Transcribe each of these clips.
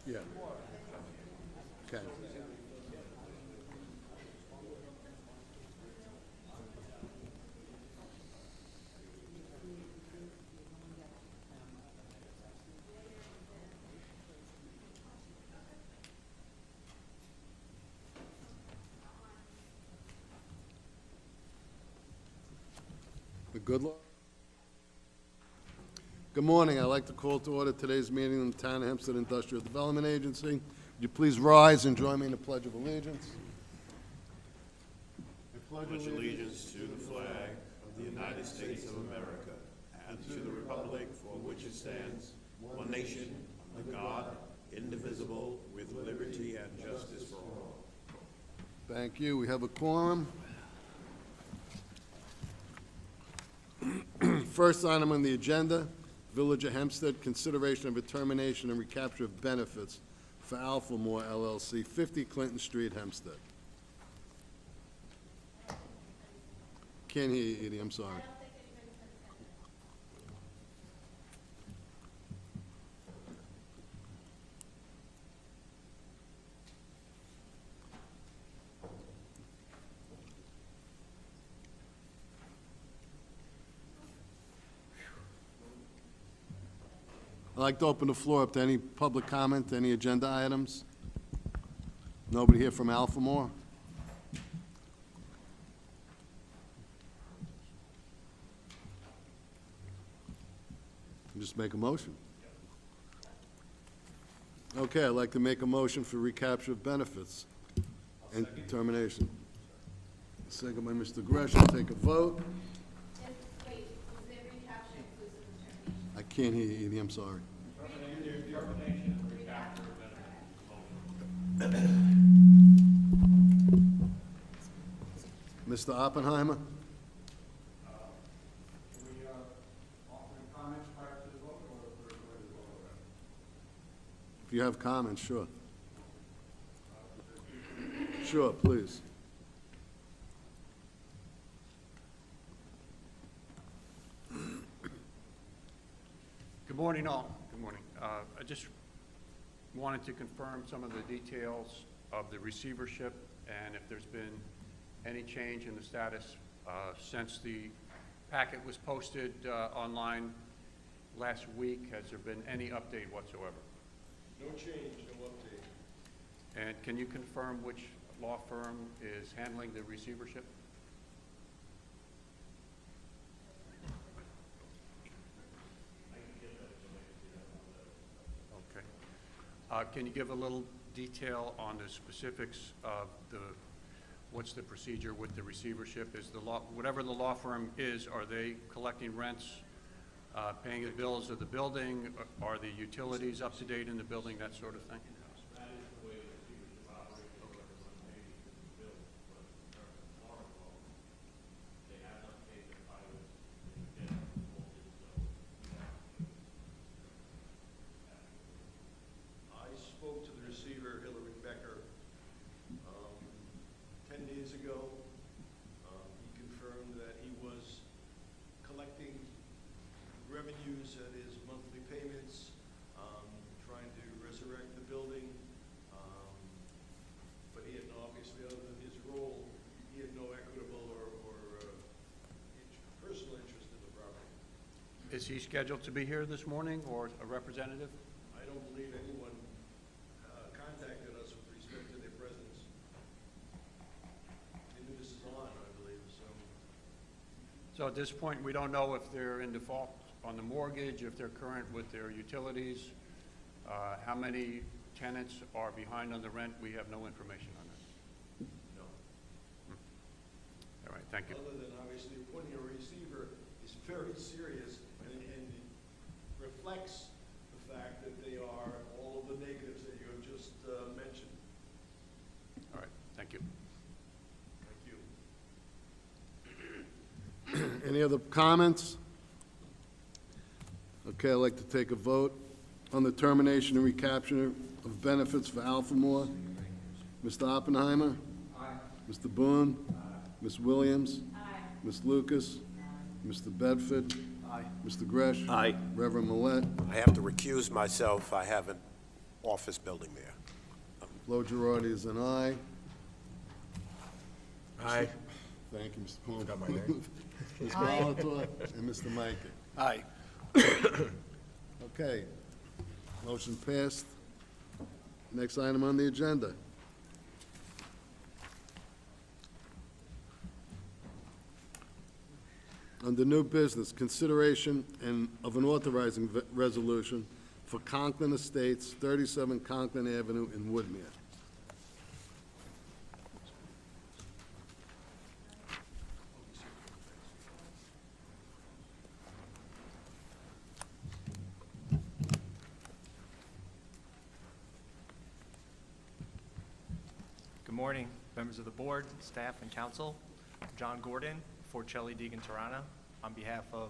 Yeah. Okay. Good luck. Good morning. I'd like to call to order today's meeting in the Town of Hempstead Industrial Development Agency. Would you please rise and join me in the Pledge of Allegiance? Pledge allegiance to the flag of the United States of America and to the republic for which it stands, one nation, under God, indivisible, with liberty and justice for all. Thank you. We have a quorum. First item on the agenda, Village of Hempstead, consideration of a termination and recapture of benefits for Alphamore LLC, 50 Clinton Street, Hempstead. Can't hear you, Edie, I'm sorry. I'd like to open the floor up to any public comment, any agenda items. Nobody here from Alphamore? Just make a motion. Okay, I'd like to make a motion for recapture of benefits and termination. Second by Mr. Gresh, I'll take a vote. Wait, is it recapture inclusive of termination? I can't hear you, Edie, I'm sorry. Mr. Oppenheimer? If you have comments, sure. Sure, please. Good morning, all. Good morning. I just wanted to confirm some of the details of the receivership and if there's been any change in the status since the packet was posted online last week. Has there been any update whatsoever? No change, no update. And can you confirm which law firm is handling the receivership? Okay. Can you give a little detail on the specifics of what's the procedure with the receivership? Is the law, whatever the law firm is, are they collecting rents, paying the bills of the building? Are the utilities up to date in the building, that sort of thing? That is the way the receivership operates. Everyone pays the bill, but in terms of water flow, they have not paid their pilots, they get voltage, so we have to. I spoke to the receiver, Hillary Becker, 10 days ago. He confirmed that he was collecting revenues at his monthly payments, trying to resurrect the building, but he had no, obviously, other than his role, he had no equitable or personal interest in the property. Is he scheduled to be here this morning, or a representative? I don't believe anyone contacted us with respect to their presence. They knew this is on, I believe, so. So at this point, we don't know if they're in default on the mortgage, if they're current with their utilities, how many tenants are behind on the rent. We have no information on that. No. All right, thank you. Other than obviously appointing a receiver is very serious and reflects the fact that they are all of the negatives that you have just mentioned. All right, thank you. Thank you. Any other comments? Okay, I'd like to take a vote on the termination and recapture of benefits for Alphamore. Mr. Oppenheimer? Aye. Mr. Boone? Aye. Ms. Williams? Aye. Ms. Lucas? Aye. Mr. Bedford? Aye. Mr. Gresh? Aye. Reverend Millette? I have to recuse myself. I haven't office building there. Flo Girardi is an aye. Aye. Thank you, Mr. Coon. Got my name? Ms. Molitor and Mr. Micah. Aye. Okay. Motion passed. Next item on the agenda. Under new business, consideration of an authorizing resolution for Conklin Estates, 37 Conklin Avenue in Woodmere. Good morning, members of the board, staff, and council. John Gordon, Forcelli Deegan Tarana, on behalf of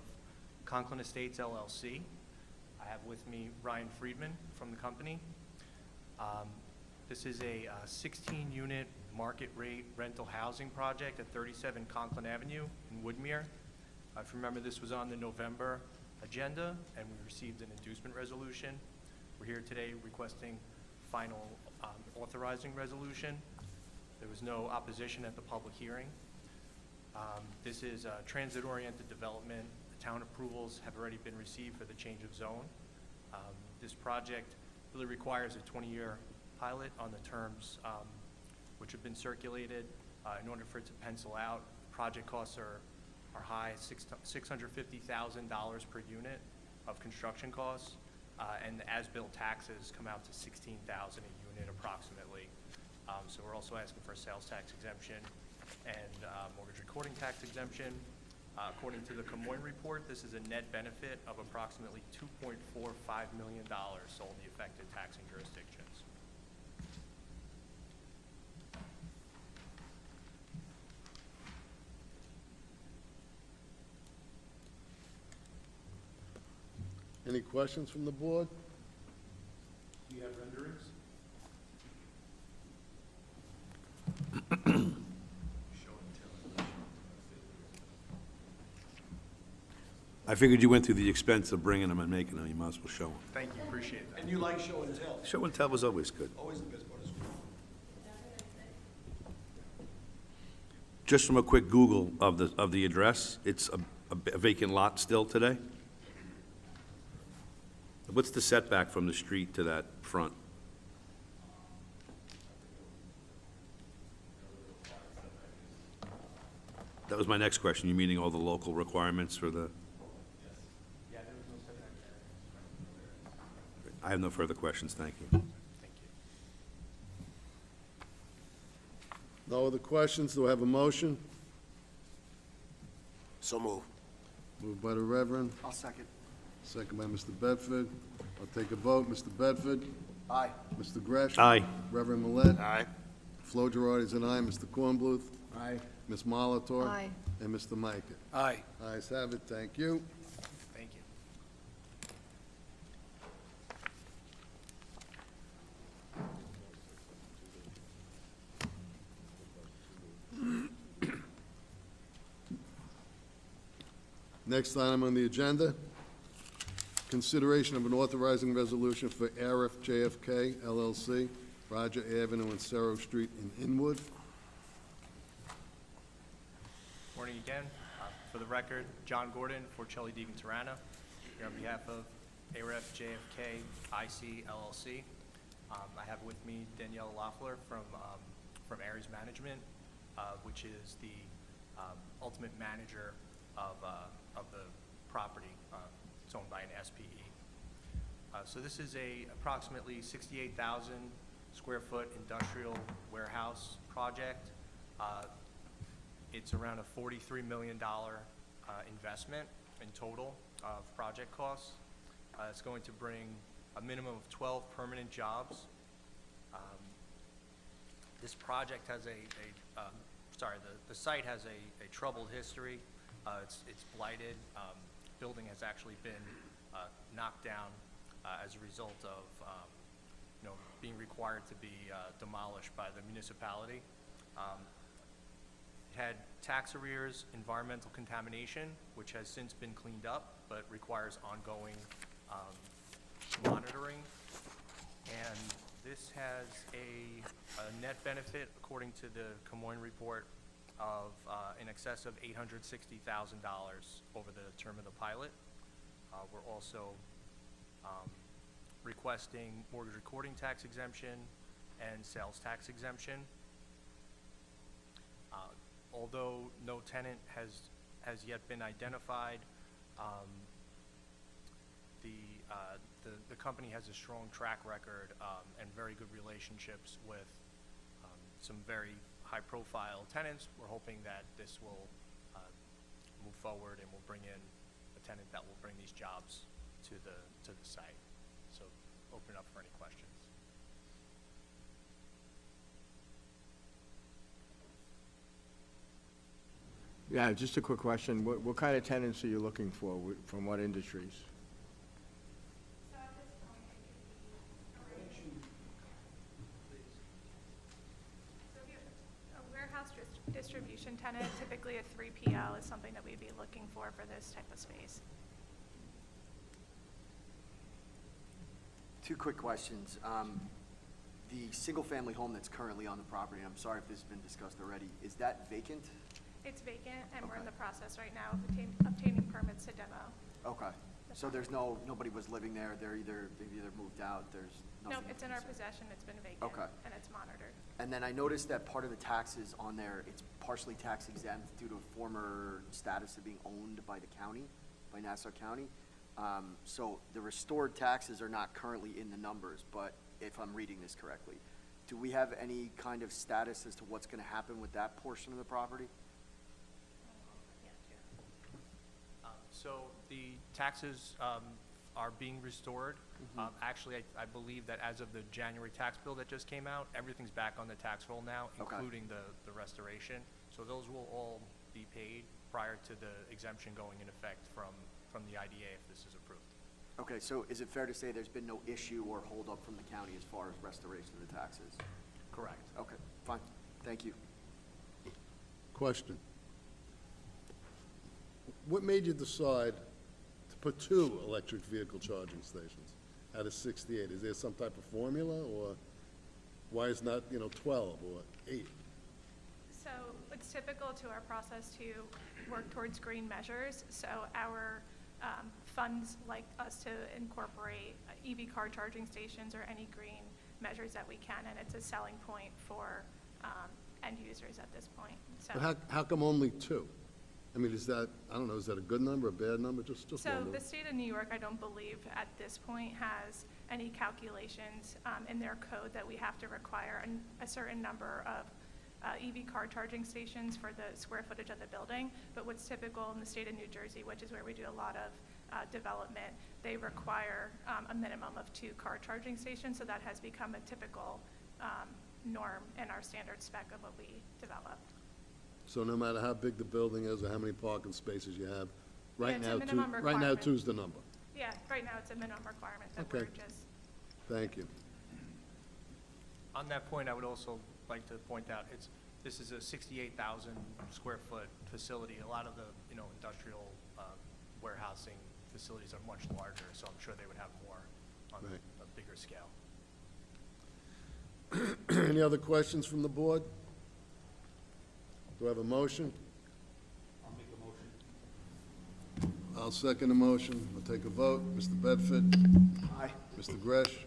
Conklin Estates LLC. I have with me Ryan Friedman from the company. This is a 16-unit market rate rental housing project at 37 Conklin Avenue in Woodmere. If you remember, this was on the November agenda, and we received an inducement resolution. We're here today requesting final authorizing resolution. There was no opposition at the public hearing. This is a transit-oriented development. The town approvals have already been received for the change of zone. This project really requires a 20-year pilot on the terms which have been circulated. In order for it to pencil out, project costs are high, $650,000 per unit of construction costs, and the as-built taxes come out to $16,000 a unit approximately. So we're also asking for a sales tax exemption and mortgage recording tax exemption. According to the Camoin report, this is a net benefit of approximately $2.45 million sold the affected taxing jurisdictions. Any questions from the board? Do you have renderings? I figured you went through the expense of bringing them and making them, you might as well show them. Thank you, appreciate that. And you like show and tell, Show and tell was always good. always the best part of school. Just from a quick Google of the address, it's a vacant lot still today? What's the setback from the street to that front? That was my next question. You meeting all the local requirements for the? Yeah, there was no setback there. I have no further questions. Thank you. Thank you. No other questions? Do I have a motion? So move. Moved by the Reverend, I'll second. second by Mr. Bedford. I'll take a vote. Mr. Bedford? Aye. Mr. Gresh? Aye. Reverend Millet? Aye. Flo Girardi's an aye. Mr. Kornbluth? Aye. Ms. Molitor? Aye. And Mr. Micah? Aye. Ayes have it. Thank you. Thank you. Next item on the agenda, consideration of an authorizing resolution for Arif JFK LLC, Roger Avenue and Cerro Street in Inwood. Morning again. For the record, John Gordon, Forcelli Deegan Tarana, here on behalf of AREF JFK IC LLC. I have with me Danielle Loeffler from Aries Management, which is the ultimate manager of the property. It's owned by an SPE. So this is a approximately 68,000 square foot industrial warehouse project. It's around a $43 million investment in total of project costs. It's going to bring a minimum of 12 permanent jobs. This project has the site has a troubled history. It's blighted. Building has actually been knocked down as a result of being required to be demolished by the municipality. It had tax arrears, environmental contamination, which has since been cleaned up, but requires ongoing monitoring. And this has a net benefit, according to the Camoin report, of in excess of $860,000 over the term of the pilot. We're also requesting mortgage recording tax exemption and sales tax exemption. Although no tenant has yet been identified, the company has a strong track record and very good relationships with some very high-profile tenants. We're hoping that this will move forward and will bring in a tenant that will bring these jobs to the site. So open up for any questions. Yeah, just a quick question. What kind of tenants are you looking for? From what industries? So at this point, it could be so if you're a warehouse distribution tenant, typically a 3PL is something that we'd be looking for this type of space. Two quick questions. The single-family home that's currently on the property, I'm sorry if this has been discussed already, is that vacant? It's vacant, and we're in Okay. the process right now of obtaining permits to demo. Okay, so there's nobody was living there, they've either moved out, there's nothing? No, it's in our possession, it's been vacant. Okay. And it's monitored. And then I noticed that part of the taxes on there, it's partially tax exempt due to a former status of being owned by the county, by Nassau County. So the restored taxes are not currently in the numbers, but if I'm reading this correctly, do we have any kind of status as to what's gonna happen with that portion of the property? So the taxes are being restored. Actually, I believe that as of the January tax bill that just came out, everything's back on the tax roll now, Okay. including the restoration. So those will all be paid prior to the exemption going in effect from the IDA if this is approved. Okay, so is it fair to say there's been no issue or holdup from the county as far as restoration of the taxes? Correct. Okay, fine, thank you. Question. What made you decide to put 2 electric vehicle charging stations out of 68? Is there some type of formula, or why is not, 12 or 8? So it's typical to our process to work towards green measures. So our funds like us to incorporate EV car charging stations or any green measures that we can, and it's a selling point for end users at this point. So, But how come only 2? I mean, is that, I don't know, is that a good number, a bad number? Just so wondering. the state of New York, I don't believe at this point has any calculations in their code that we have to require a certain number of EV car charging stations for the square footage of the building. But what's typical in the state of New Jersey, which is where we do a lot of development, they require a minimum of 2 car charging stations. So that has become a typical norm in our standard spec of what we develop. So no matter how big the building is or how many parking spaces you have, right it's a now, minimum right now, requirement. 2's the number. Yeah, right now it's a minimum requirement that Okay. we're just, Thank you. On that point, I would also like to point out, this is a 68,000 square foot facility. A lot of the, industrial warehousing facilities are much larger, so I'm sure they would have more on Right. a bigger scale. Any other questions from the board? Do I have a motion? I'll make a motion. I'll second the motion. We'll take a vote. Mr. Bedford? Aye. Mr. Gresh?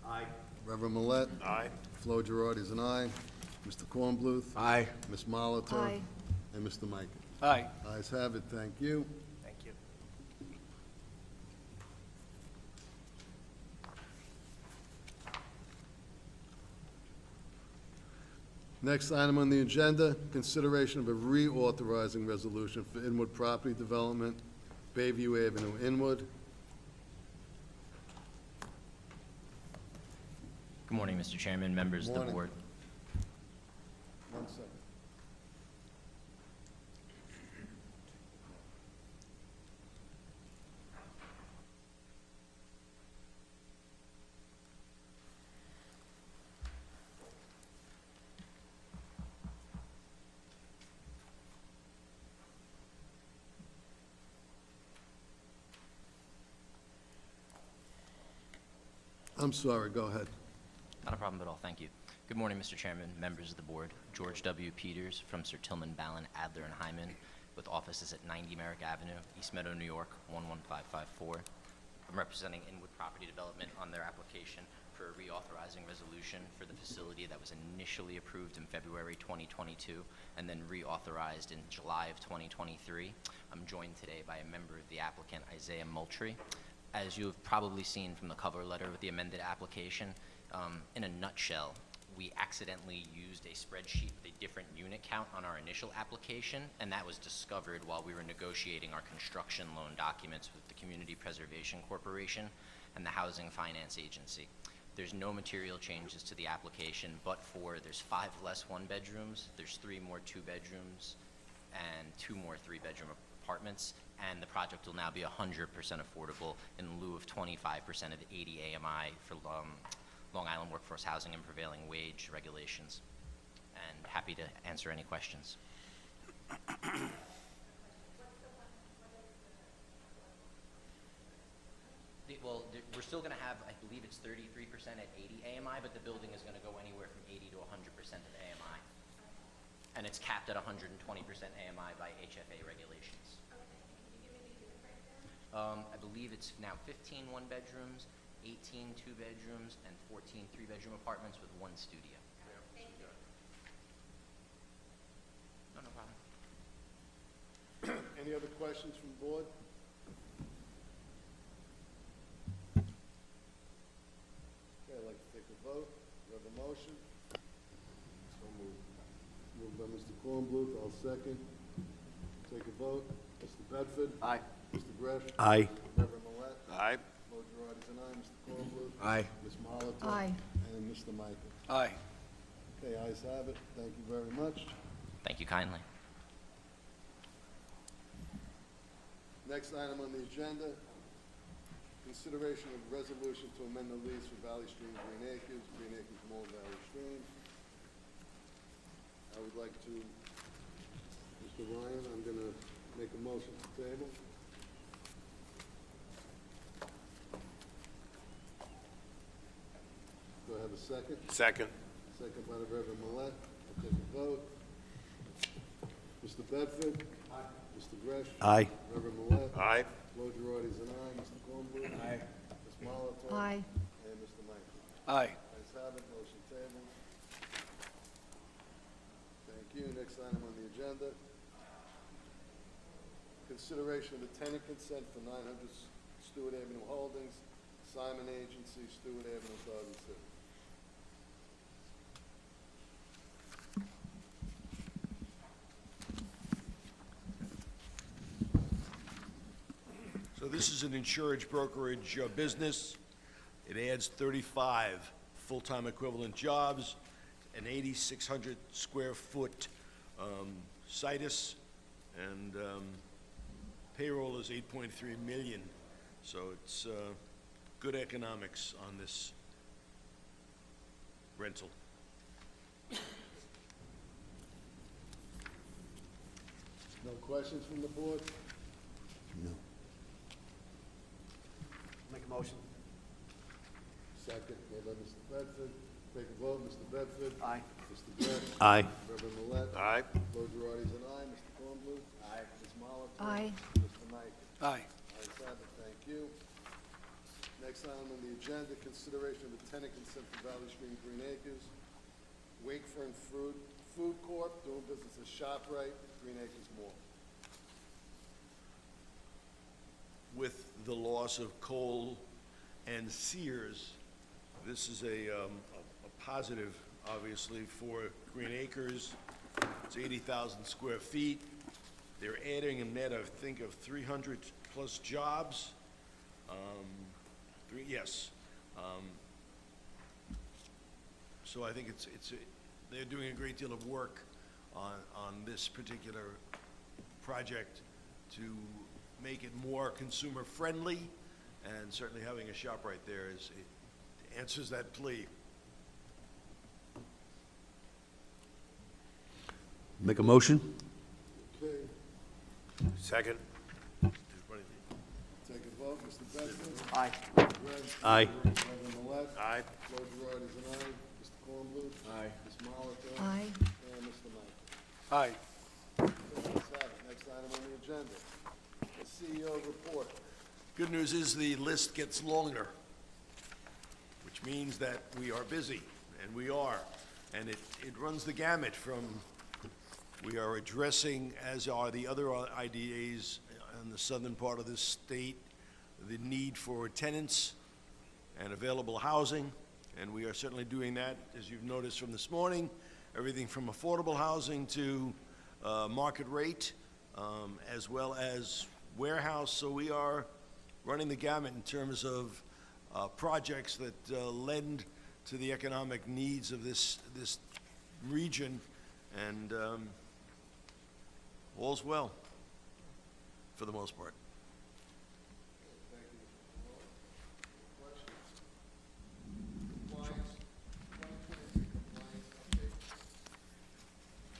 Aye. Reverend Millet? Aye. Flo Girardi's an aye. Mr. Kornbluth? Aye. Ms. Molitor? Aye. And Mr. Mikan? Aye. Ayes have it, thank you. Thank you. Next item on the agenda, consideration of a reauthorizing resolution for Inwood Property Development, Bayview Avenue, Inwood. Good morning, Mr. Chairman, members of the Morning. board. One second. I'm sorry, go ahead. Not a problem at all, thank you. Good morning, Mr. Chairman, members of the board. George W. Peters from Sir Tillman Ballin, Adler and Hyman, with offices at 90 Merrick Avenue, East Meadow, New York, 11554. I'm representing Inwood Property Development on their application for a reauthorizing resolution for the facility that was initially approved in February 2022 and then reauthorized in July of 2023. I'm joined today by a member of the applicant, Isaiah Moultrie. As you have probably seen from the cover letter with the amended application, in a nutshell, we accidentally used a spreadsheet with a different unit count on our initial application, and that was discovered while we were negotiating our construction loan documents with the Community Preservation Corporation and the Housing Finance Agency. There's no material changes to the application, but there's 5 less one-bedrooms, there's 3 more 2-bedrooms, and 2 more 3-bedroom apartments, and the project will now be 100% affordable in lieu of 25% of 80 AMI for Long Island Workforce Housing and Prevailing Wage regulations. And happy to answer any questions. We're still going to have, I believe it's 33% at 80 AMI, but the building is going to go anywhere from 80 to 100% of AMI. And it's capped at 120% AMI by HFA regulations. I believe it's now 15 one-bedrooms, 18 two-bedrooms, and 14 three-bedroom apartments with 1 studio. No problem. Any other questions from the board? Okay, I'd like to take a vote. We have a motion. So moved. Moved by Mr. Kornbluth, I'll second. Take a vote. Mr. Bedford? Aye. Mr. Gresh? Aye. Reverend Millet? Aye. Lord Gerardi's an aye. Mr. Kornbluth? Aye. Ms. Malato? Aye. And Mr. Michael? Aye. Okay, ayes have it. Thank you very much. Thank you kindly. Next item on the agenda, consideration of resolution to amend the lease for Valley Stream Green Acres Mall Valley Stream. I would like to, Mr. Ryan, I'm gonna make a motion to table. Do I have a second? Second. Second by the Reverend Millet. I'll take a vote. Mr. Bedford? Aye. Mr. Gresh? Aye. Reverend Millet? Aye. Lord Gerardi's an aye. Mr. Kornbluth? Aye. Ms. Malato? Aye. And Mr. Michael? Aye. Ayes have it, motion tabled. Thank you. Next item on the agenda. Consideration of the tenant consent for 900 Stewart Avenue Holdings, Simon Agency, Stewart Avenue, Garden City. So this is an insurance brokerage business. It adds 35 full-time equivalent jobs, an 8,600 square foot situs, and payroll is 8.3 million. So it's good economics on this rental. No questions from the board? Make a motion. Second, made by Mr. Bedford. Take a vote. Mr. Bedford? Aye. Mr. Gresh? Aye. Reverend Millet? Aye. Lord Gerardi's an aye. Mr. Kornbluth? Aye. Ms. Malato? Aye. Mr. Michael? Aye. Ayes have it, thank you. Next item on the agenda, consideration of the tenant consent for Valley Stream Green Acres, Wakefern Food Corp., doing business as ShopRite, Green Acres Mall. With the loss of Cole and Sears, this is a positive, obviously, for Green Acres. It's 80,000 square feet. They're adding a net, I think, of 300 plus jobs. Yes. So I think they're doing a great deal of work on this particular project to make it more consumer-friendly, and certainly having a shop right there it answers that plea. Make a motion? Okay, Second. take a vote. vote. Mr. Betzler? Aye. Greg? Aye. Reverend Millet? Aye. Joe Girardi is an aye. Mr. Kornbluth? Aye. Ms. Malaco? Aye. And Mr. Knight. Aye. Ayes have it. Next item on the agenda, the CEO report. Good news is the list gets longer, which means that we are busy, and we are. And it runs the gamut from, we are addressing, as are the other IDAs in the southern part of this state, the need for tenants and available housing, and we are certainly doing that, as you've noticed from this morning, everything from affordable housing to market rate, as well as warehouse. So we are running the gamut in terms of projects that lend to the economic needs of this region, and all's well, for the most part.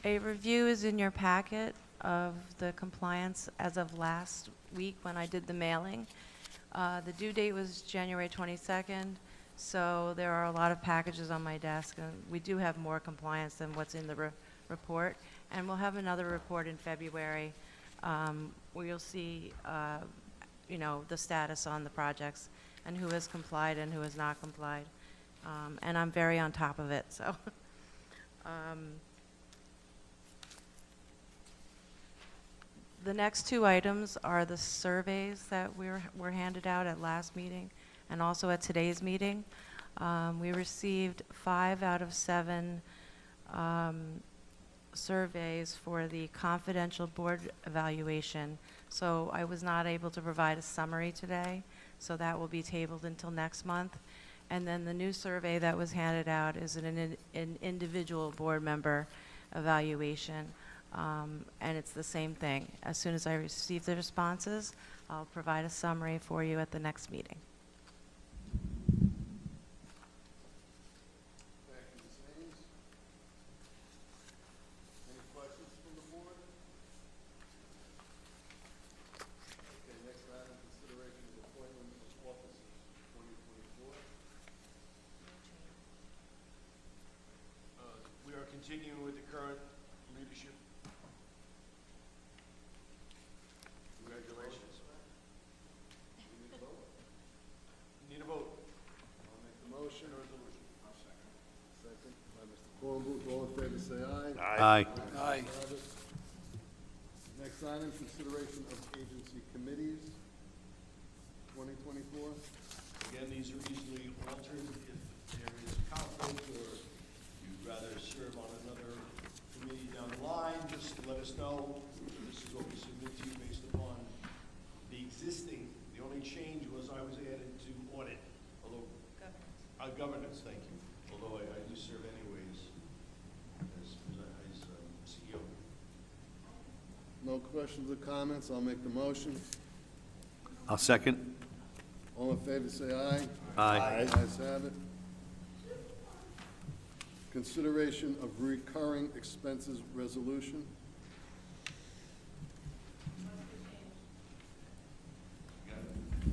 A review is in your packet of the compliance as of last week when I did the mailing. The due date was January 22nd, so there are a lot of packages on my desk, and we do have more compliance than what's in the report. And we'll have another report in February where you'll see, the status on the projects and who has complied and who has not complied. And I'm very on top of it, so. The next two items are the surveys that were handed out at last meeting and also at today's meeting. We received 5 out of 7 surveys for the confidential board evaluation. So I was not able to provide a summary today, so that will be tabled until next month. And then the new survey that was handed out is an individual board member evaluation. And it's the same thing. As soon as I receive the responses, I'll provide a summary for you at the next meeting. Thank you, Ms. Haynes. Any questions from the board? Okay, next item, consideration of appointment of officers, 2024. We are continuing with the current leadership. Congratulations. Need a vote. I'll make the motion. I'll second. Second by Mr. Kornbluth. All in favor, say aye. Aye. Aye. Have it. Next item, consideration of agency committees, 2024. Again, these are easily altered if there is conflict or you'd rather serve on another committee down the line, just let us know. This is what we submit to you based upon the existing. The only change was I was added to audit, although. Governance, thank you. Although I do serve anyways as CEO. No questions or comments, I'll make the motion. I'll second. All in favor, say aye. Aye. Ayes have it. Consideration of recurring expenses resolution.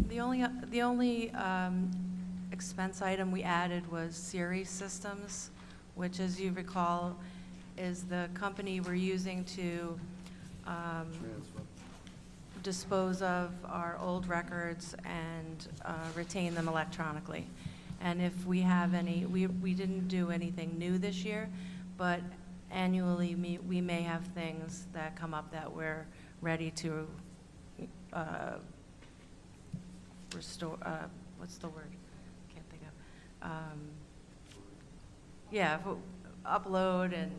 The only expense item we added was Series Systems, which, as you recall, is the company we're using to Transfer. dispose of our old records and retain them electronically. And if we have any, we didn't do anything new this year, but annually we may have things that come up that we're ready to restore, what's the word? Can't think of. Yeah, upload and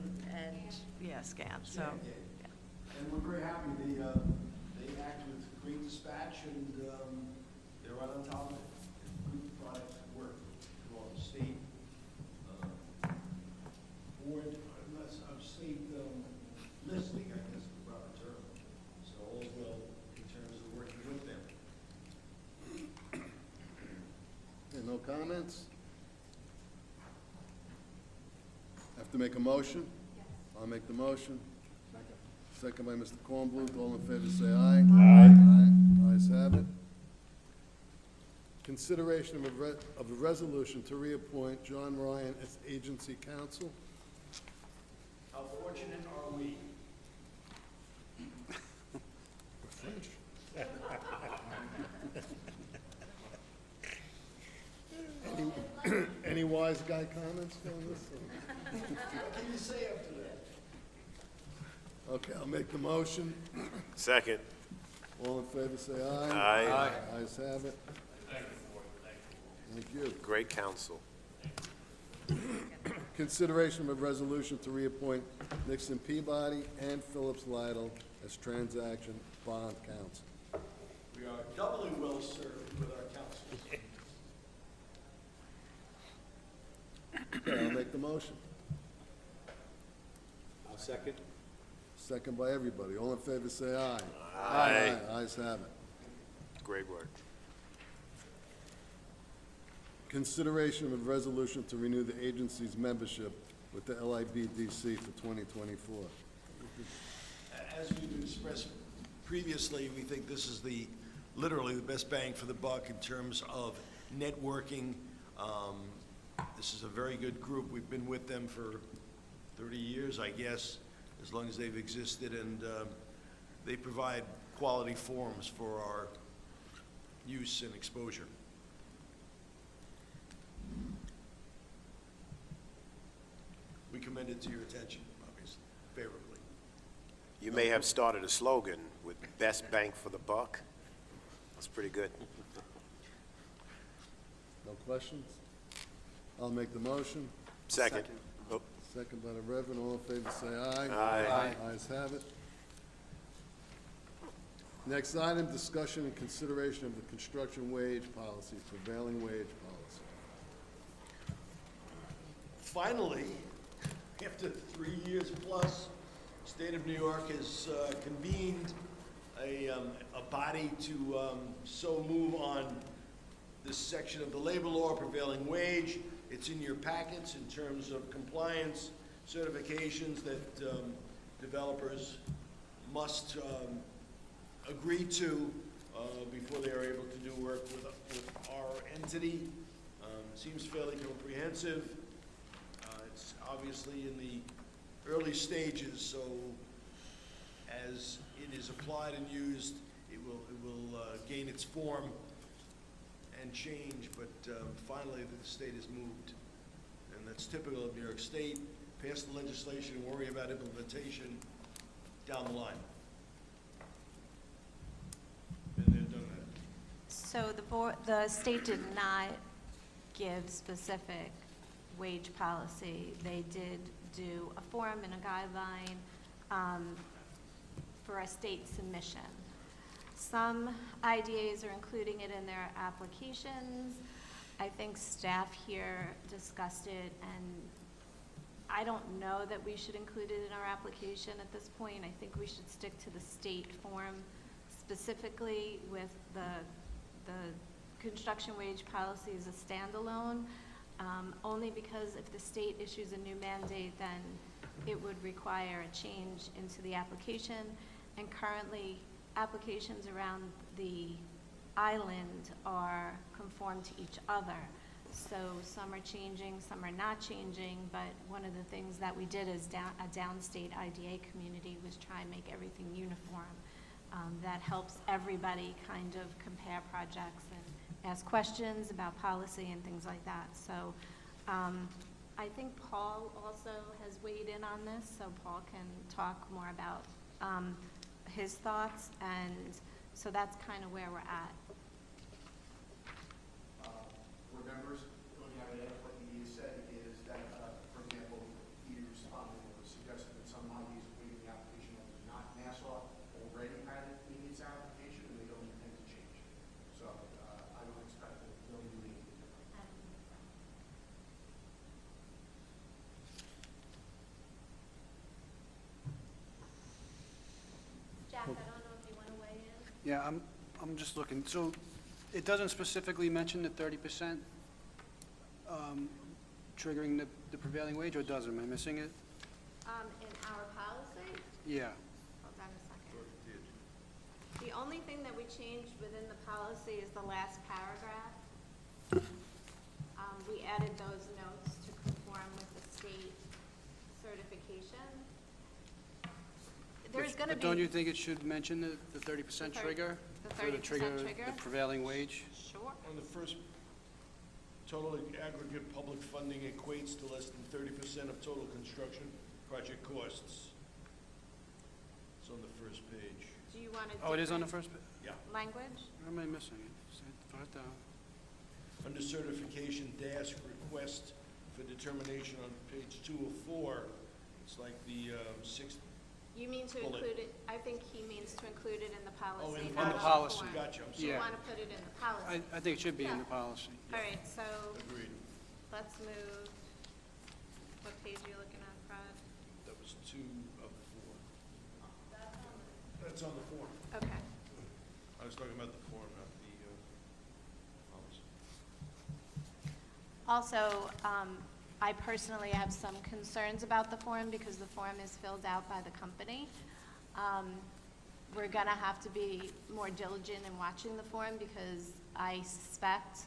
yeah, scan, so. Yeah. And we're very happy. They act with great dispatch and they're right on top of it. Good product work. Go on the state board, state listing, I guess is the proper term. So all's well in terms of working with them. Okay, no comments? Have to make a motion? Yes. I'll make the motion. Second by Mr. Kornbluth. All in favor, say aye. Aye. Ayes have it. Consideration of a resolution to reappoint John Ryan as agency counsel. How fortunate are we? Any wise guy comments on this? What can you say after that? Okay, I'll make the motion. Second. All in favor, say aye. Aye. Ayes have it. Thank you. Great counsel. Consideration of a resolution to reappoint Nixon Peabody and Phillips Lytle as transaction bond counsel. We are doubly well served with our council. Okay, I'll make the motion. I'll second. Second by everybody. All in favor, say aye. Aye. Ayes have it. Great work. Consideration of a resolution to renew the agency's membership with the LIBDC for 2024. As we've expressed previously, we think this is literally the best bang for the buck in terms of networking. This is a very good group. We've been with them for 30 years, I guess, as long as they've existed, and they provide quality forums for our use and exposure. We commend it to your attention, obviously, favorably. You may have started a slogan with best bang for the buck. That's pretty good. No questions? I'll make the motion. Second. Oh, Second by the Reverend. All in favor, say aye. Aye. Ayes have it. Next item, discussion and consideration of the construction wage policy, prevailing wage policy. Finally, after 3 years plus, the state of New York has convened a body to so move on this section of the labor law, prevailing wage. It's in your packets in terms of compliance certifications that developers must agree to before they are able to do work with our entity. Seems fairly comprehensive. It's obviously in the early stages, so as it is applied and used, it will gain its form and change, but finally the state has moved. And that's typical of New York State. Pass the legislation and worry about implementation down the line. And they've done that. So the state did not give specific wage policy. They did do a form and a guideline for a state submission. Some IDAs are including it in their applications. I think staff here discussed it, and I don't know that we should include it in our application at this point. I think we should stick to the state form specifically with the construction wage policy as a standalone, only because if the state issues a new mandate, then it would require a change into the application, and currently applications around the island are conformed to each other. So some are changing, some are not changing, but one of the things that we did as a downstate IDA community was try and make everything uniform. That helps everybody kind of compare projects and ask questions about policy and things like that. So I think Paul also has weighed in on this, so Paul can talk more about his thoughts, and so that's kind of where we're at. Board members, the only thing I would add to what he said is that, for example, he responded or suggested that some IDs are waiting the application that is not Nassau already had it in its application, and they don't intend to change. So I don't expect that they'll do anything different. Jack, I don't know if you want to weigh in. Yeah, I'm just looking, so it doesn't specifically mention the 30% triggering the prevailing wage, or does it? Am I missing it? In our policy, Yeah, hold on a second. The only thing that we changed within the policy is the last paragraph. There's gonna But don't be- you think it should mention the 30% The trigger? the For the 30% trigger? The prevailing wage? Sure. On the first, total aggregate public funding equates to less than 30% of total construction project costs. It's on the first page. Do you want to? Oh, it is on the first page? Yeah. Language? What am I missing? Put it down. Under certification dash request for determination on page 204, it's like the sixth, You mean to Bullet. include it, I think he means to include it in the policy, oh, in not the on policy. form. Gotcha, I'm You sorry. Yeah. want to put it in the policy. I think it should be in Yeah. the policy. All right, so Agreed. let's move, what page are you looking at, Fred? That was 2 of 4. That's on the form. Okay. I was talking about the form, not the policy. Also, I personally have some concerns about the form because the form is filled out by the company. We're gonna have to be more diligent in watching the form because I suspect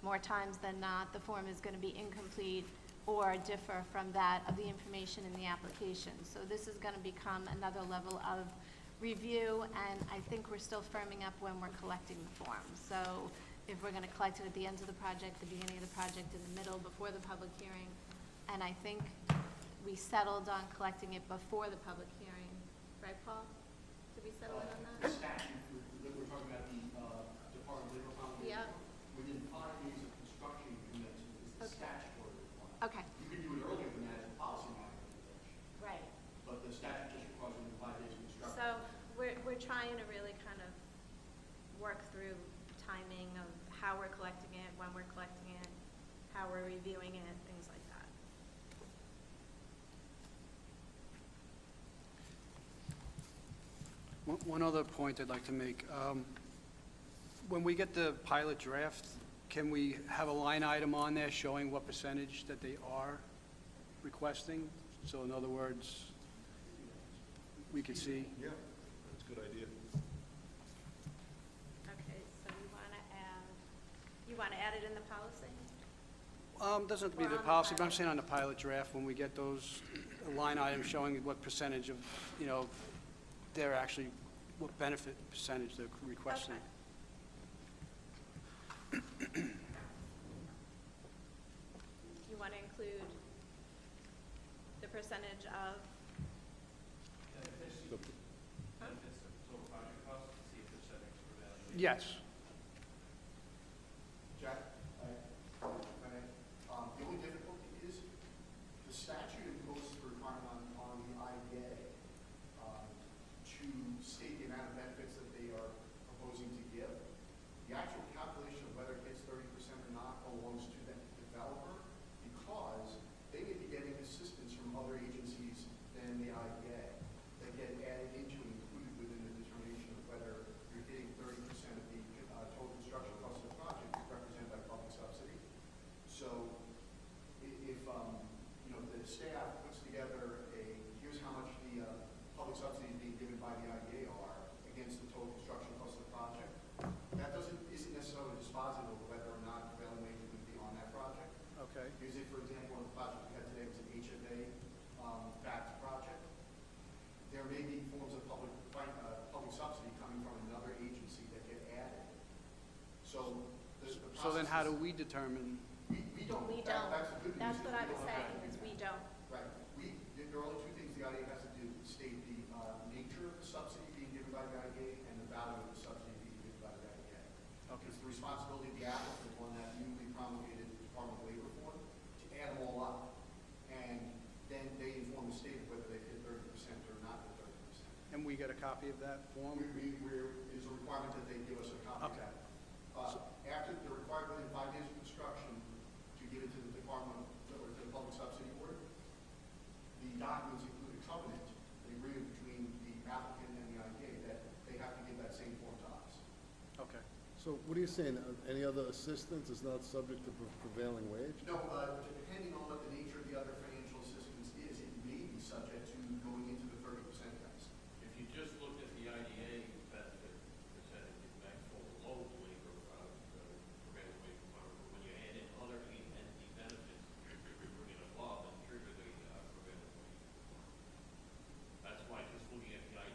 more times than not, the form is gonna be incomplete or differ from that of the information in the application. So this is gonna become another level of review, and I think we're still firming up when we're collecting the form. So if we're gonna collect it at the end of the project, the beginning of the project, in the middle, before the public hearing, and I think we settled on collecting it before the public hearing, right, Paul? Did we settle in on The that? statute, we're talking about the Department of Labor Foundation. Yep. Within 5 days of construction commencement is the Okay. statutory requirement. Okay, You could do it earlier than that as a policy modification, right. but the statute just requires within 5 days of construction. So we're trying to really kind of work through timing of how we're collecting it, when we're collecting it, how we're reviewing it, things like that. One other point I'd like to make. When we get the pilot draft, can we have a line item on there showing what percentage that they are requesting? So in other words, we could see. Yeah, that's a good idea. Okay, so you want to add it in the policy? Doesn't have to be Or the on the policy, but I'm pilot. saying on the pilot draft, when we get those line items showing what percentage of, they're actually, what benefit percentage they're requesting. Okay. You want to include the percentage of? Yes. Jack, the only difficulty is the statute imposes a requirement on the IDA to state the amount of benefits that they are proposing to give. The actual calculation of whether it gets 30% or not belongs to the developer because they may be getting assistance from other agencies than the IDA that get added into and included within the determination of whether you're getting 30% of the total construction cost of the project is represented by public subsidy. So if the staff puts together here's how much the public subsidy is being given by the IDA are against the total construction cost of the project, that isn't necessarily dispositive of whether or not prevailing wage would be on that project. Okay. Because if, for example, the project we had today was an HFA backed project, there may be forms of public subsidy coming from another agency that get added. So the So then how do process is- we determine? We don't. We That- don't. That's the good news. That's is what we I was don't have saying, to is do we that. don't. Right. There are only 2 things the IDA has to do, state the nature of the subsidy being given by the IDA and the value of the subsidy being given by the IDA. Okay. It's the responsibility of the applicant on that newly promulgated Department of Labor form to add them all up. And then they inform the state of whether they hit 30% or not hit 30%. And we get a copy of that form? It's a requirement that they give us a copy of Okay. that. After they're required within 5 days of construction to give it to the Department or to the Public Subsidy Board, the documents include a covenant, an agreement between the applicant and the IDA that they have to give that same form to us. Okay. So what are you saying? Any other assistance is not subject to prevailing wage? No, depending on what the nature of the other financial assistance is, it may be subject to going into the 30% test. If you just look at the IDA benefit percentage, it might fall below the labor prevailing wage requirement. But when you add in other entity benefits, you bring it above and trigger the prevailing wage. That's why just looking at the IDA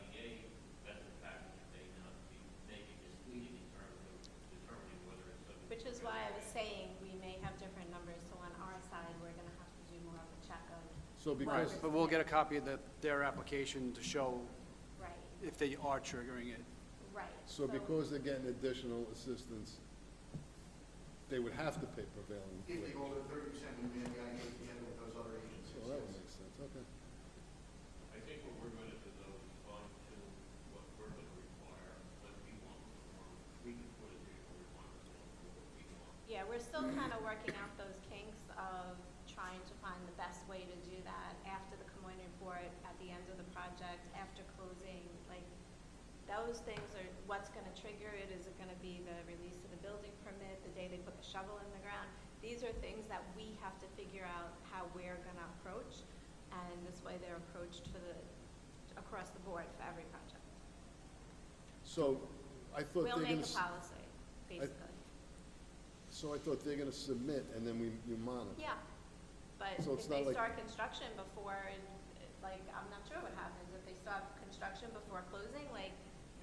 So because, But we'll get a copy of their application to show Right, if they are triggering it. right. so because they're getting additional assistance, they would have to pay prevailing If they wage. go to 30%, we may be able to get with those other agencies. Well, that would make sense, okay. I think what we're gonna do though is fine tune what we're gonna require, what we want from them. We can put it in, we want to what we want. Yeah, we're still kind of working out those kinks of trying to find the best way to do that after the Comoin report, at the end of the project, after closing, like, those things are, what's gonna trigger it? Is it gonna be the release of the building permit, the day they put the shovel in the ground? These are things that we have to figure out how we're gonna approach, and this way they're approached across the board for every project. So, I thought We'll they're make gonna, a policy, basically. so I thought they're gonna submit and then you monitor. Yeah, but So if it's they not like- start construction before, like, I'm not sure what happens, if they start construction before closing, like,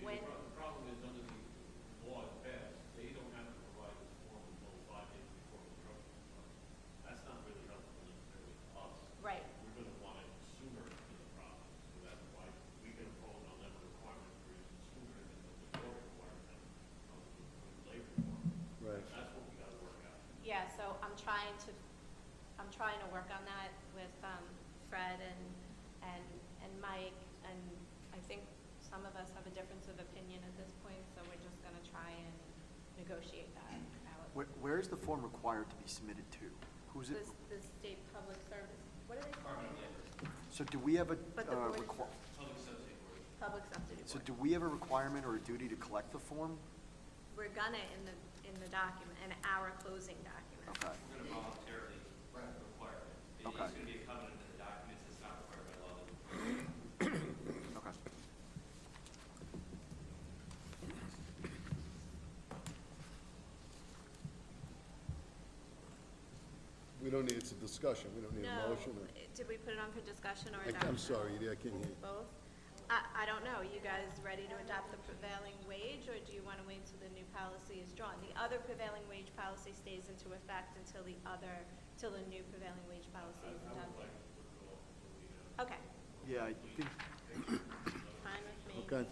when, The problem is under the law is passed, they don't have to provide this form until 5 days before construction starts. That's not really helpful necessarily to us. right, We're gonna want it sooner in the process, so that's why we can impose on them a requirement for it sooner than the law requirement of the labor requirement. Right. That's what we gotta work out. yeah, so I'm trying to work on that with, Fred and Mike, and I think some of us have a difference of opinion at this point, so we're just gonna try and negotiate that out. Where is the form required to be submitted to? Who's it? The state public service, what do they call it? So do we have a, But the board is public subsidy so board. do we have a requirement or a duty to collect the form? We're gonna in the document, in our closing document. Okay, We're gonna voluntarily require it. Okay. It's gonna be a covenant in the documents, it's not required by law. okay. We don't need, it's a discussion, we don't need a No, motion or. did we put it on for discussion or I'm adoption? sorry, Edie, I can't hear you. Both? I don't know, you guys ready to adopt the prevailing wage, or do you want to wait till the new policy is drawn? The other prevailing wage policy stays into effect until the new prevailing wage policy is adopted. Okay, Yeah, I think, fine with me. Okay,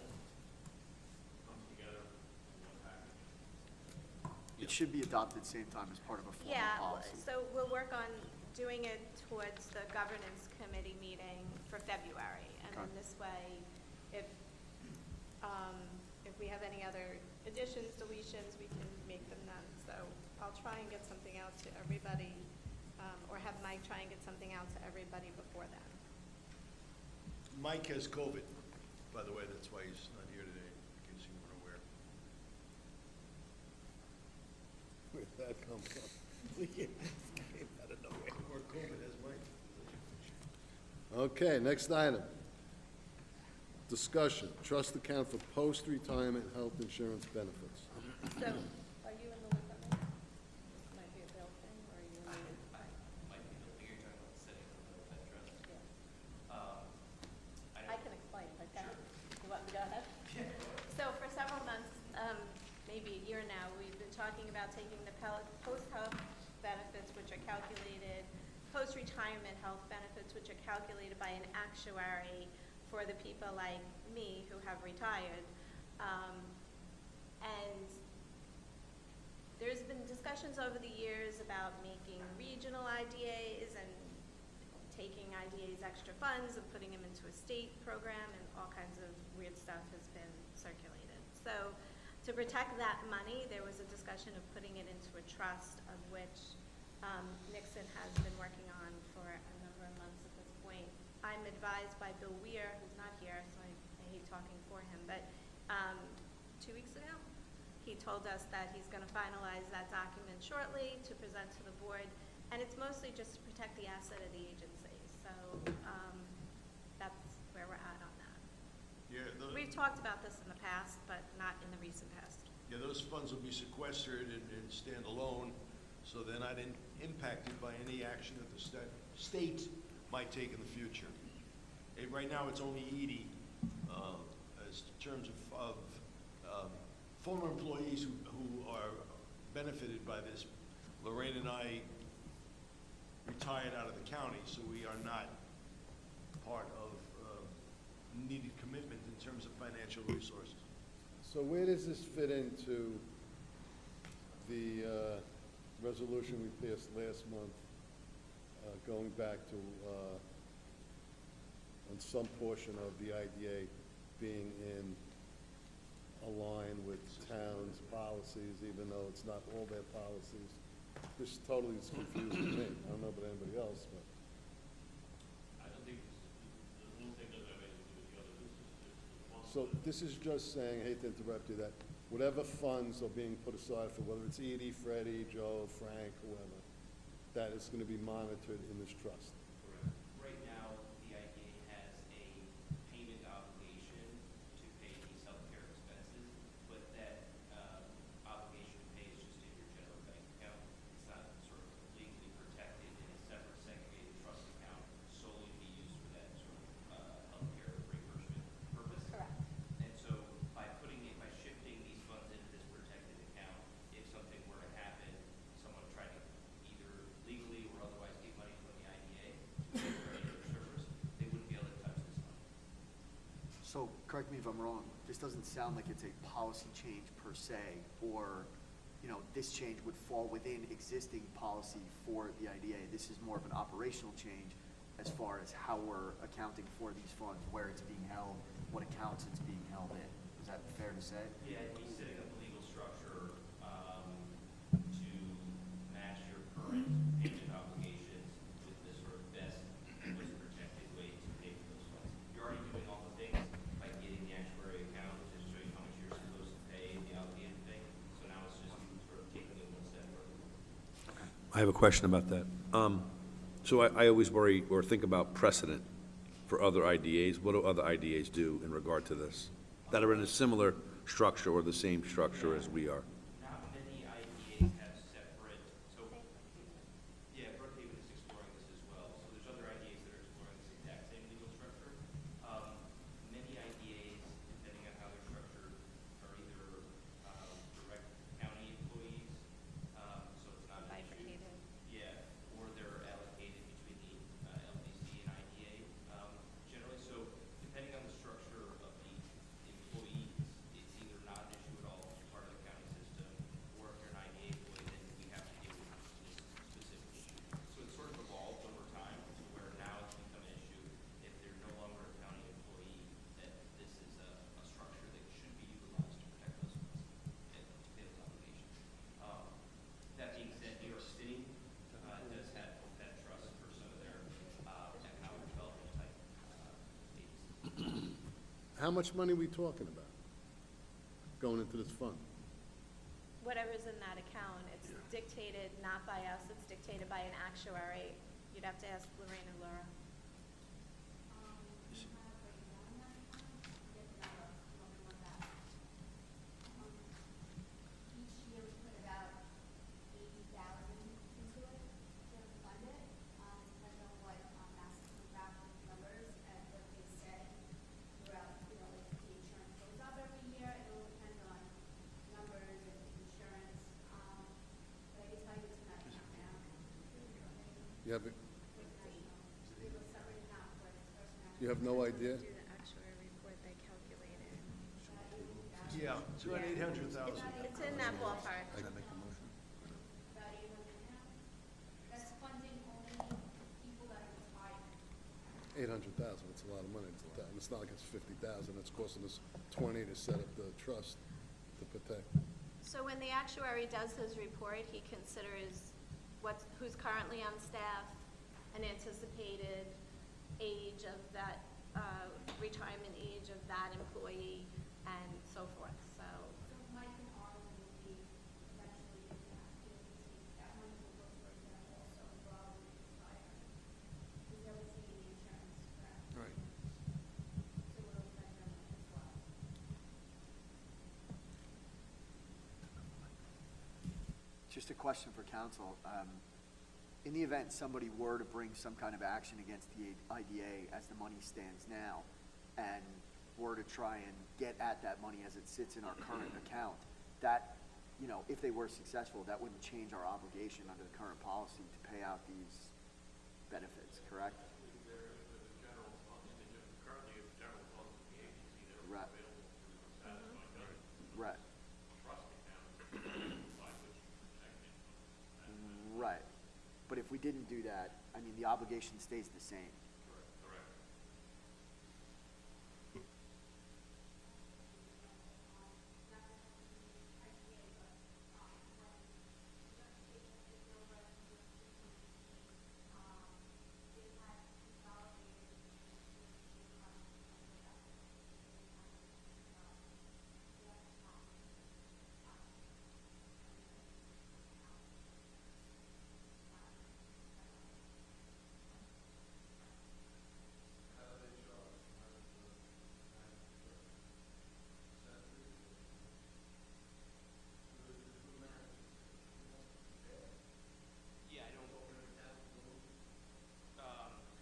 it should be adopted same time as part of a formal Yeah, policy. so we'll work on doing it towards the governance committee meeting for February. And then Okay. this way, if we have any other additions, deletions, we can make them then. So I'll try and get something out to everybody, or have Mike try and get something out to everybody before then. Mike has COVID, by the way, that's why he's not here today, in case you weren't aware. where'd that come from? Came out of nowhere. Or COVID has Mike. Okay, next item. Discussion, trust account for post-retirement health insurance benefits. So, are you in the loop on this? Might be a bill thing, or are you in the loop? Might be the bigger talking about setting up that trust. Yeah. I can explain, but go ahead. You want me to go ahead? So for several months, maybe a year now, we've been talking about taking the post-health benefits, which are calculated, post-retirement health benefits, which are calculated by an actuary for the people like me who have retired. And there's been discussions over the years about making regional IDAs and taking IDA's extra funds and putting them into a state program, and all kinds of weird stuff has been circulated. So to protect that money, there was a discussion of putting it into a trust, of which Nixon has been working on for a number of months at this point. I'm advised by Bill Weir, who's not here, so I hate talking for him, but 2 weeks ago, he told us that he's going to finalize that document shortly to present to the board, and it's mostly just to protect the asset of the agency. So that's where we're at on that. Yeah, We've talked about this in the past, but not in the recent past. yeah, those funds will be sequestered and stand alone, so they're not impacted by any action that the state might take in the future. Right now, it's only Edie, as terms of former employees who are benefited by this. Lorraine and I retired out of the county, so we are not part of needed commitment in terms of financial resources. So where does this fit into the resolution we passed last month, going back to, on some portion of the IDA being in align with towns' policies, even though it's not all their policies? This totally is confusing me. I don't know about anybody else, but. So this is just saying, I hate to interrupt you, that whatever funds are being put aside for, whether it's Edie, Freddie, Joe, Frank, whoever, that is going to be monitored in this trust. Correct. Right now, the IDA has a payment obligation to pay these healthcare expenses, but that obligation to pay is just in your general bank account. It's not sort of legally protected in a separate segregated trust account solely to be used for that sort of healthcare reimbursement purpose. Correct. And so by shifting these funds into this protected account, if something were to happen, someone tried to either legally or otherwise get money from the IDA to pay for any of their servers, they wouldn't be able to touch this money. So, correct me if I'm wrong, this doesn't sound like it's a policy change per se, or, you know, this change would fall within existing policy for the IDA. This is more of an operational change as far as how we're accounting for these funds, where it's being held, what accounts it's being held in. Is that fair to say? Yeah, it'd be setting up a legal structure to match your current payment obligations with the sort of best, most protected way to pay for those funds. You're already doing all the things by getting the actuary account, which is showing how much you're supposed to pay and the obligated to pay. So now it's just sort of taking it one step further. I have a question about that. So I always worry or think about precedent for other IDAs. What do other IDAs do in regard to this? That are in a similar structure or the same structure as we are? Not many IDAs have separate, so, yeah, Brookhaven is exploring this as well. So there's other IDAs that are exploring this exact same legal structure. Many IDAs, depending on how they're structured, are either direct county employees, so it's not an issue. Bifurcated. Yeah, or they're allocated between the LDC and IDA generally. So depending on the structure of the employees, it's either not an issue at all, it's part of the county system, or if you're an IDA employee, then we have to deal with this specific issue. So it's sort of evolved over time to where now it's become an issue if they're no longer a county employee, that this is a structure that should be utilized to protect those funds and to pay those obligations. That being said, New York City does have OPEB trusts for some of their economic development type agencies. How much money are we talking about going into this fund? Whatever's in that account, it's dictated not by us, it's dictated by an actuary. You'd have to ask Lorraine or Laura. Each year we put about 80,000 into it to fund it. Depends on what Mass comes back with numbers and what they said throughout, you know, if the insurance goes up every year, it all depends on numbers and insurance. But I can tell you it's in that account now. You have, With national, we have a separate account for its first national. you have no idea? Do the actuary report they calculated. Yeah, it's about 800,000. It's in that ballpark. About 800 now. That's funding only people that are retired. 800,000, it's a lot of money to the town. It's not like it's 50,000, it's costing us 20 to set up the trust to protect. So when the actuary does his report, he considers who's currently on staff, an anticipated age of that, retirement age of that employee, and so forth, so. So Mike and Arlen will be eventually in that, that money will go towards them also while we retire. Because they'll be taking the insurance, correct? Right. So it'll affect them as well. Just a question for council. In the event somebody were to bring some kind of action against the IDA as the money stands now, and were to try and get at that money as it sits in our current account, that, you know, if they were successful, that wouldn't change our obligation under the current policy to pay out these benefits, correct? The general fund. currently, if general funds of the agency that are Right. available to satisfy government Right, trust accounts by which you protect income. right. But if we didn't do that, I mean, the obligation stays the same. Correct.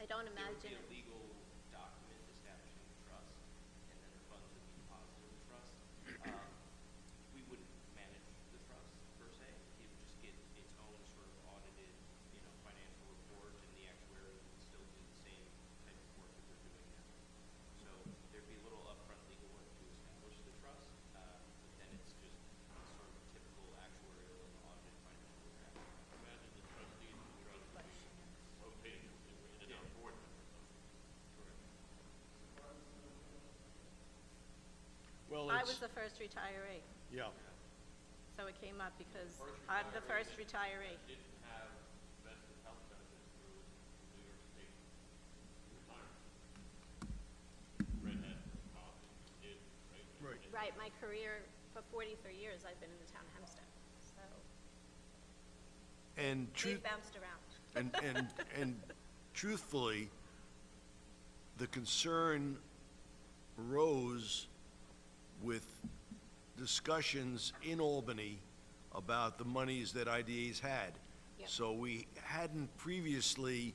I don't imagine. There would be a legal document establishing the trust, and then the funds would be deposited in the trust. We wouldn't manage the trust per se. It would just get its own sort of audited, financial report, and the actuary would still do the same type of work that they're doing now. So there'd be a little upfront legal work to establish the trust, but then it's just sort of typical actuarial and audited financial report. Imagine the trustees of the trust being rotating in and out board members. Well, I was the first retiree, yeah. so it came up because I'm the first retiree. Didn't have vested health benefits through New York State retirement. Red hat policy, you did, right? Right. Right, my career, for 43 years, I've been in the town of Hempstead, so And we've bounced around. and truthfully, the concern arose with discussions in Albany about the monies that IDAs had. Yep. So we hadn't previously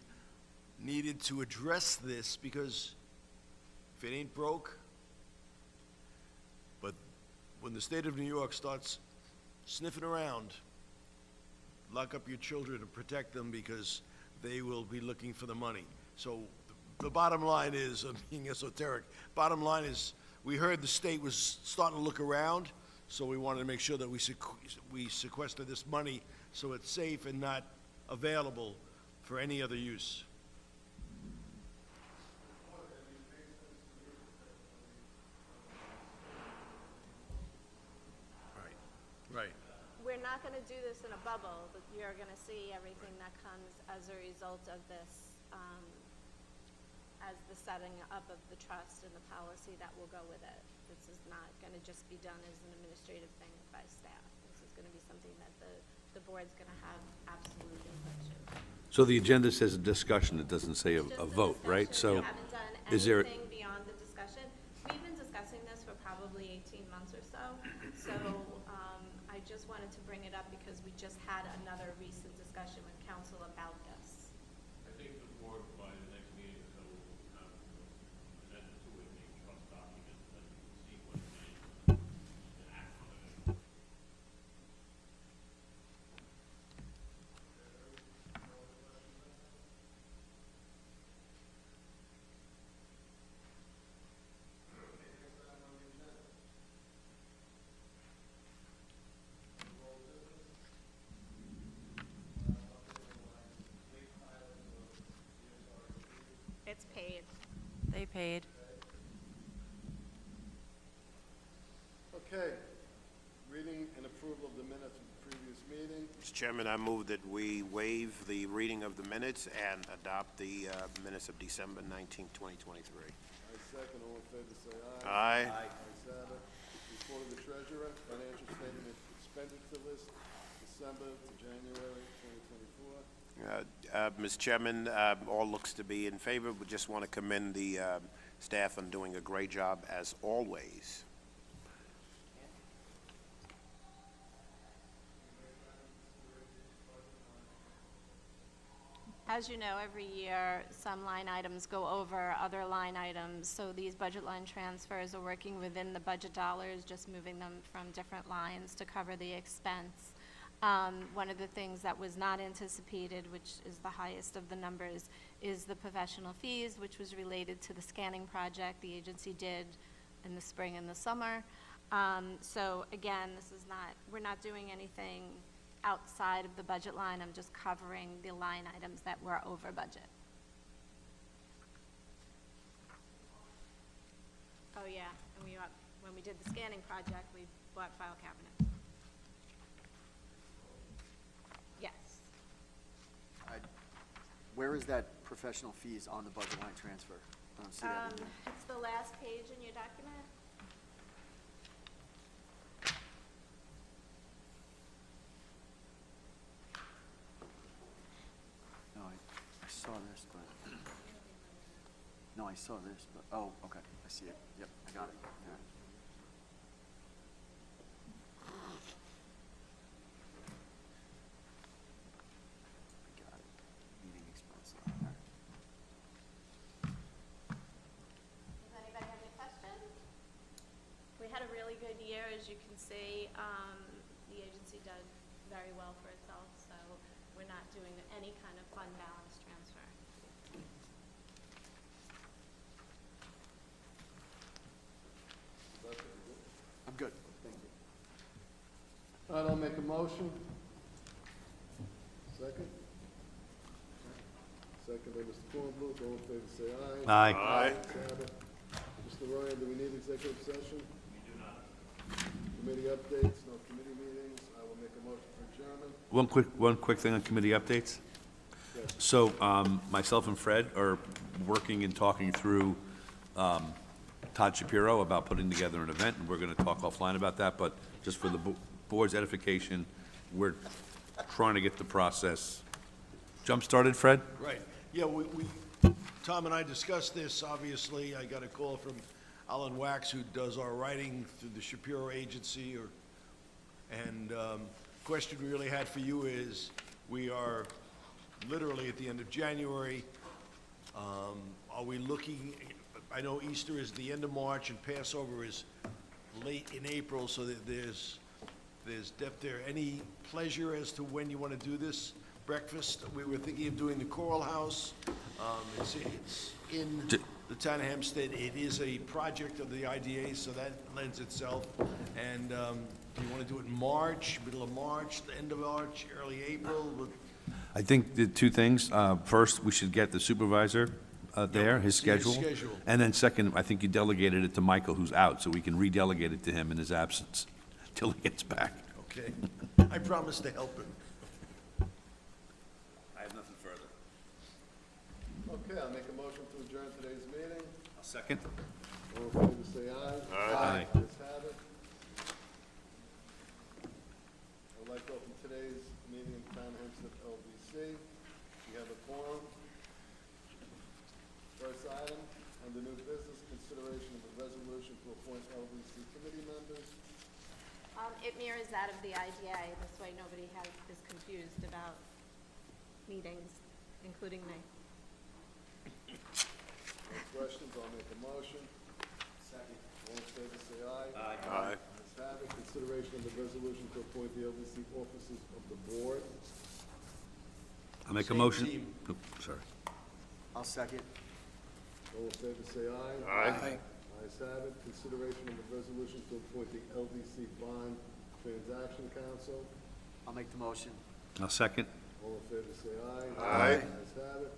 needed to address this because if it ain't broke, but when the state of New York starts sniffing around, lock up your children and protect them because they will be looking for the money. So the bottom line is, I'm being esoteric, bottom line is, we heard the state was starting to look around, so we wanted to make sure that we sequester this money so it's safe and not available for any other use. Right. We're not gonna do this in a bubble, but you're gonna see everything that comes as a result of this, as the setting up of the trust and the policy that will go with it. This is not gonna just be done as an administrative thing by staff. This is gonna be something that the board's gonna have absolute input to. So the agenda says a discussion, it doesn't say Just a vote, right? discussion. So We haven't done is there, anything beyond the discussion. We've been discussing this for probably 18 months or so. So, I just wanted to bring it up because we just had another recent discussion with council about this. I think the board, by the next meeting, so we'll have presented to it a trust document that you can see what it is and act on it. It's paid. They paid. Okay. Reading and approval of the minutes of the previous meeting. Mr. Chairman, I move that we waive the reading of the minutes and adopt the minutes of December 19, 2023. I second, all in favor, say aye. Aye. Ayes have it. Report of the treasurer, financial statement expenditure list, December to January 2024. Mr. Chairman, all looks to be in favor. We just want to commend the staff on doing a great job as always. As you know, every year, some line items go over other line items. So these budget line transfers are working within the budget dollars, just moving them from different lines to cover the expense. One of the things that was not anticipated, which is the highest of the numbers, is the professional fees, which was related to the scanning project the agency did in the spring and the summer. So again, this is not, we're not doing anything outside of the budget line. I'm just covering the line items that were over budget. Oh, yeah, and when we did the scanning project, we bought file cabinets. Yes. Where is that professional fees on the budget line transfer? I don't see that in there. It's the last page in your document. No, I saw this, but, no, I saw this, but, oh, okay, I see it. Yep, I got it. Yeah. I got it. Meeting expense line. All right. Does anybody have any questions? We had a really good year, as you can see. The agency did very well for itself, so we're not doing any kind of fund balance transfer. I'm good. Thank you. All right, I'll make a motion. Second? Second by Mr. Kornbluth. All in favor, say aye. Aye. Aye. Ayes have it. Mr. Ryan, do we need executive session? We do not. Committee updates, no committee meetings. I will make a motion for adjournment. One quick thing on committee updates. Yes. So, myself and Fred are working and talking through, Todd Shapiro about putting together an event, and we're gonna talk offline about that, but just for the board's edification, we're trying to get the process jump-started, Fred? Right. Yeah, Tom and I discussed this, obviously. I got a call from Alan Wax, who does our writing through the Shapiro Agency, and question we really had for you is, we are literally at the end of January. Are we looking, I know Easter is the end of March and Passover is late in April, so that there's depth there. Any pleasure as to when you want to do this breakfast? We were thinking of doing the Choral House. It's in the town of Hempstead. It is a project of the IDA, so that lends itself. And do you want to do it in March, middle of March, the end of March, early April? I think the two things, first, we should get the supervisor there, his see his schedule. schedule. And then second, I think you delegated it to Michael, who's out, so we can redelegate it to him in his absence till he gets back. Okay. I promise to help him. I have nothing further. Okay, I'll make a motion to adjourn today's meeting. I'll second. All in favor, say aye. Aye. Ayes have it. I'd like to open today's meeting in Town of Hempstead LDC. We have a quorum. First item, under new business, consideration of a resolution to appoint LDC committee members. It mirrors that of the IDA. This way nobody is confused about meetings, including me. No questions, I'll make a motion. Second. All in favor, say aye. Aye. Ayes have it. Consideration of the resolution to appoint the LDC officers of the board. I'll make a Same motion. team. Oh, sorry. I'll second. All in favor, say aye. Aye. Ayes have it. Consideration of the resolution to appoint the LDC bond transaction council. I'll make the motion. I'll second. All in favor, say aye. Aye. Ayes have it.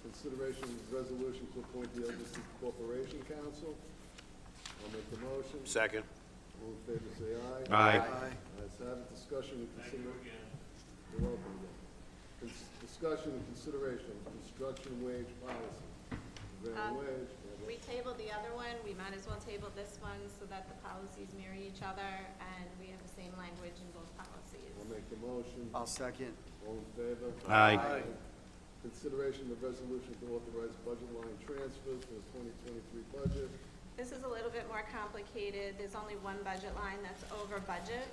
Consideration of the resolution to appoint the LDC corporation council. I'll make the motion. Second. All in favor, say aye. Aye. Ayes have it. Discussion and consideration. You're welcome again. Discussion and consideration of construction wage policy. Prevailing wage. We tabled the other one, we might as well table this one so that the policies mirror each other and we have the same language in both policies. I'll make the motion. I'll second. All in favor? Aye. Consideration of resolution to authorize budget line transfers for the 2023 budget. This is a little bit more complicated. There's only one budget line that's over budget.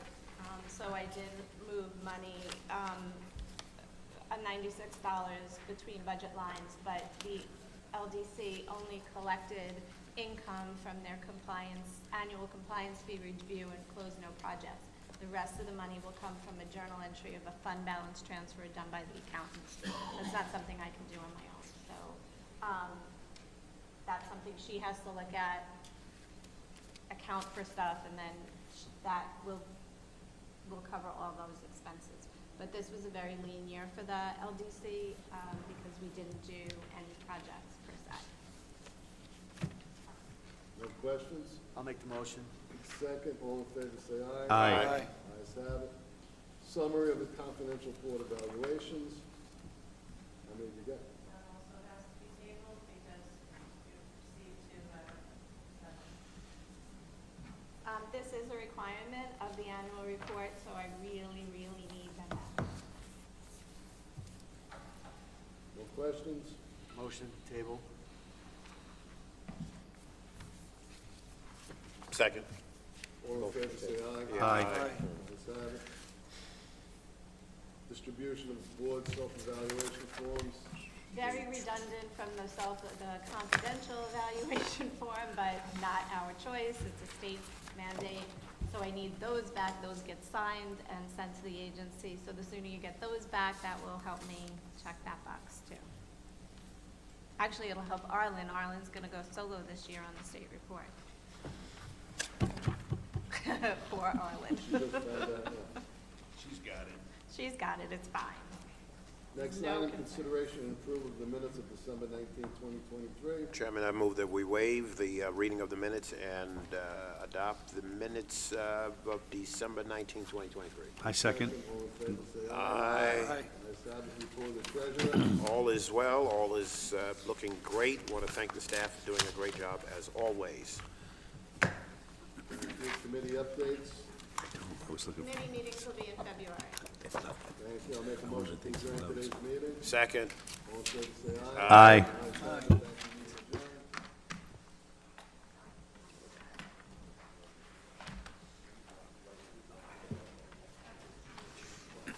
So I did move money, $96 between budget lines, but the LDC only collected income from their annual compliance fee review and closed no projects. The rest of the money will come from a journal entry of a fund balance transfer done by the accountant. That's not something I can do on my own, so, that's something she has to look at, account for stuff, and then that will cover all those expenses. But this was a very lean year for the LDC, because we didn't do any projects per se. No questions? I'll make the motion. Second, all in favor, say aye. Aye. Ayes have it. Summary of the confidential board evaluations. How many did you get? That also has to be tabled because you received two This is a requirement of the annual report, so I really, really need them back. No questions? Motion, table. Second. All in favor, say aye. Aye. Ayes have it. Distribution of board self-evaluation forms. Very redundant from the confidential evaluation form, but not our choice. It's a state mandate. So I need those back. Those get signed and sent to the agency. So the sooner you get those back, that will help me check that box too. Actually, it'll help Arlen. Arlen's gonna go solo this year on the state report. Poor Arlen. She just found out now. She's got it. She's got it. It's fine. Next No item, concern. consideration and approval of the minutes of December 19, 2023. Chairman, I move that we waive the reading of the minutes and adopt the minutes of December 19, 2023. I second. All in favor, say aye. Aye. Ayes have it. Report of the treasurer. All is well, all is looking great. Want to thank the staff for doing a great job as always. Committee updates. I was looking for Committee meetings will be in February. Thank you. I'll make a motion to adjourn today's meeting. Second. All in favor, say aye. Aye. Ayes have it.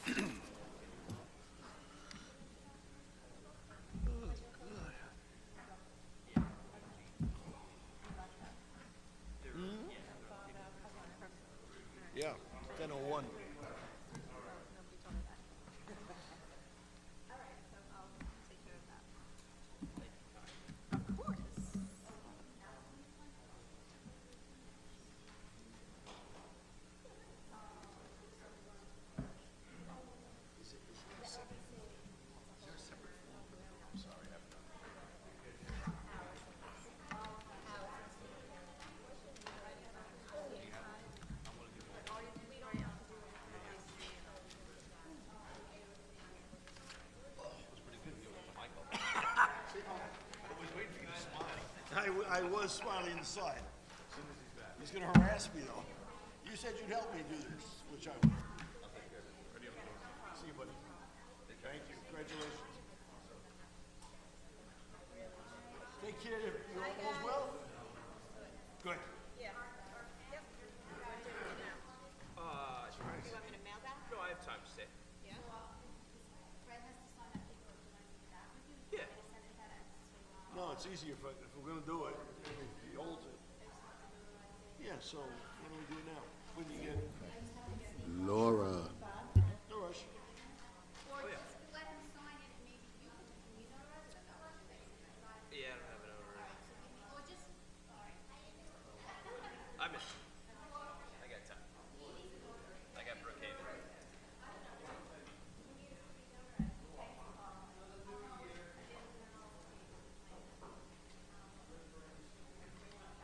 Thank you. Yeah, 10:01. I was smiling inside. He's gonna harass me though. You said you'd help me do this, which I will. See you, buddy. Thank you. Congratulations. Take care. You're all's well? Good. Yeah. Yep. You want me to mail that? No, I have time to stay. Yeah? Fred has to sign that paper. Do I need that with you? Yeah. I send it FedEx. No, it's easier if we're gonna do it. He holds it. Yeah, so what do we do now? When do you get? Laura.